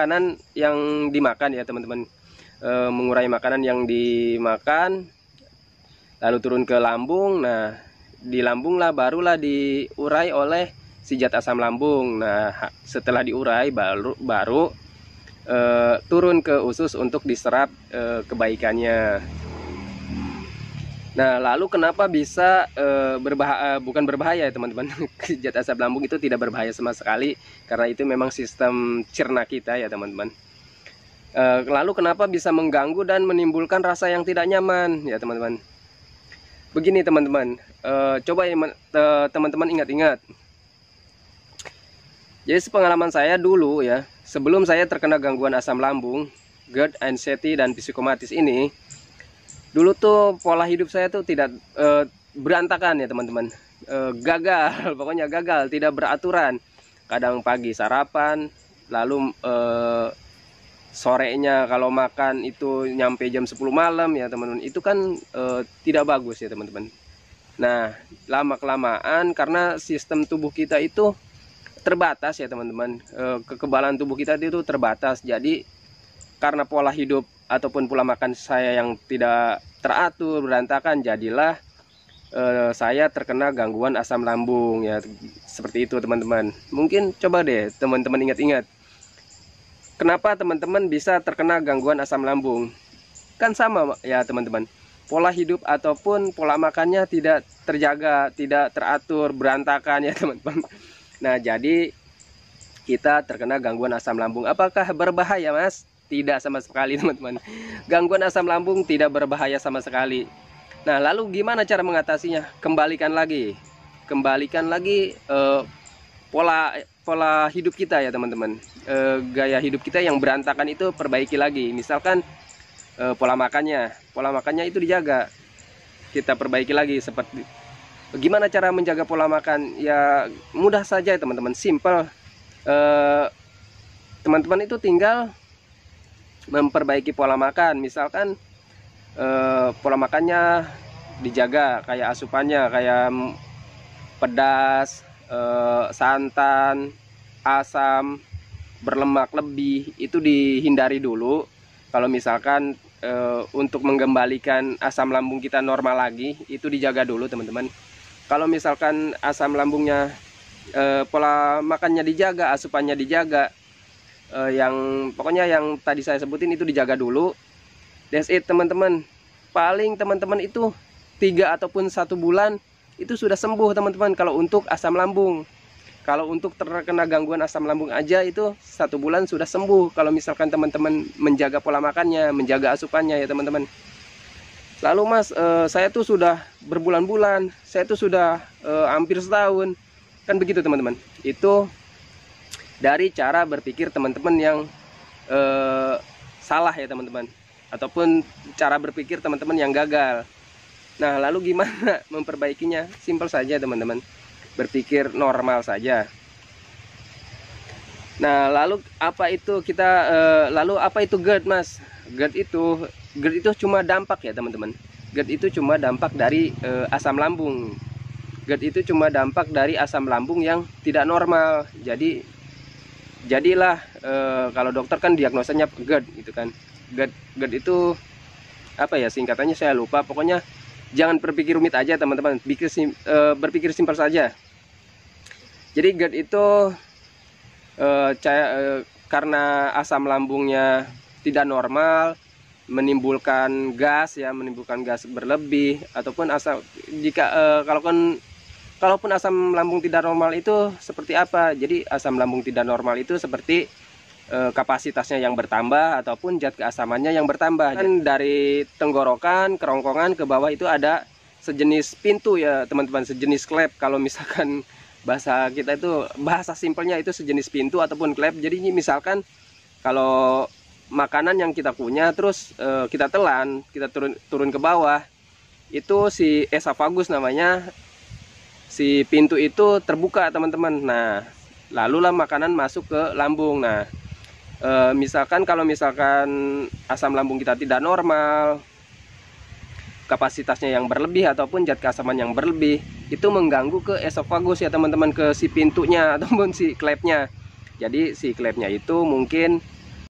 makanan yang dimakan ya teman-teman, mengurai makanan yang dimakan, lalu turun ke lambung. Nah, di lambung lah barulah diurai oleh si zat asam lambung. Nah, setelah diurai baru turun ke usus untuk diserap kebaikannya. Nah, lalu kenapa bisa berbahaya? Bukan berbahaya ya teman-teman. Zat asam lambung itu tidak berbahaya sama sekali, karena itu memang sistem cerna kita ya teman-teman. Lalu kenapa bisa mengganggu dan menimbulkan rasa yang tidak nyaman ya teman-teman? Begini teman-teman, coba ya teman-teman ingat-ingat. Jadi sepengalaman saya dulu ya, sebelum saya terkena gangguan asam lambung, GERD, anxiety, dan psikomatis ini, dulu tuh pola hidup saya tuh tidak berantakan ya teman-teman, gagal, pokoknya gagal, tidak beraturan. Kadang pagi sarapan, lalu sorenya kalau makan itu nyampe jam 10 malam ya teman-teman. Itu kan tidak bagus ya teman-teman. Nah, lama-kelamaan karena sistem tubuh kita itu terbatas ya teman-teman, kekebalan tubuh kita itu terbatas. Jadi karena pola hidup ataupun pola makan saya yang tidak teratur, berantakan, jadilah saya terkena gangguan asam lambung ya, seperti itu teman-teman. Mungkin coba deh teman-teman ingat-ingat, kenapa teman-teman bisa terkena gangguan asam lambung? Kan sama ya teman-teman, pola hidup ataupun pola makannya tidak terjaga, tidak teratur, berantakan ya teman-teman. Nah, jadi kita terkena gangguan asam lambung. Apakah berbahaya, Mas? Tidak sama sekali teman-teman. Gangguan asam lambung tidak berbahaya sama sekali. Nah, lalu gimana cara mengatasinya? Kembalikan lagi pola hidup kita ya teman-teman. Gaya hidup kita yang berantakan itu perbaiki lagi. Misalkan pola makannya itu dijaga, kita perbaiki lagi. Seperti gimana cara menjaga pola makan? Ya mudah saja teman-teman, simple. Teman-teman itu tinggal memperbaiki pola makan. Misalkan pola makannya dijaga, kayak asupannya, kayak pedas, santan, asam, berlemak lebih, itu dihindari dulu. Kalau misalkan untuk mengembalikan asam lambung kita normal lagi, itu dijaga dulu teman-teman. Kalau misalkan asam lambungnya, pola makannya dijaga, asupannya dijaga, pokoknya yang tadi saya sebutin itu dijaga dulu. That's it teman-teman. Paling teman-teman itu 3 ataupun 1 bulan itu sudah sembuh teman-teman, kalau untuk asam lambung. Kalau untuk terkena gangguan asam lambung aja itu 1 bulan sudah sembuh, kalau misalkan teman-teman menjaga pola makannya, menjaga asupannya ya teman-teman. Lalu Mas, saya tuh sudah berbulan-bulan, saya tuh sudah hampir setahun, kan begitu teman-teman. Itu dari cara berpikir teman-teman yang salah ya teman-teman, ataupun cara berpikir teman-teman yang gagal. Nah, lalu gimana memperbaikinya? Simpel saja teman-teman, berpikir normal saja. Nah, lalu apa itu GERD, Mas? GERD itu cuma dampak ya teman-teman. GERD itu cuma dampak dari asam lambung. GERD itu cuma dampak dari asam lambung yang tidak normal. Jadilah kalau dokter kan diagnosanya GERD gitu kan. GERD itu apa ya singkatannya, saya lupa. Pokoknya jangan berpikir rumit aja teman-teman, berpikir simpel saja. Jadi GERD itu karena asam lambungnya tidak normal, menimbulkan gas berlebih, ataupun kalaupun asam lambung tidak normal itu seperti apa? Jadi asam lambung tidak normal itu seperti kapasitasnya yang bertambah ataupun zat keasamannya yang bertambah. Dan dari tenggorokan, kerongkongan ke bawah itu ada sejenis pintu ya teman-teman, sejenis klep. Kalau misalkan bahasa kita itu, bahasa simpelnya itu sejenis pintu ataupun klep. Jadi misalkan kalau makanan yang kita punya terus kita telan, kita turun ke bawah, itu si esofagus namanya, si pintu itu terbuka teman-teman. Nah, lalulah makanan masuk ke lambung. Nah, kalau misalkan asam lambung kita tidak normal, kapasitasnya yang berlebih ataupun zat keasaman yang berlebih, itu mengganggu ke esofagus ya teman-teman, ke si pintunya ataupun si klepnya. Jadi si klepnya itu mungkin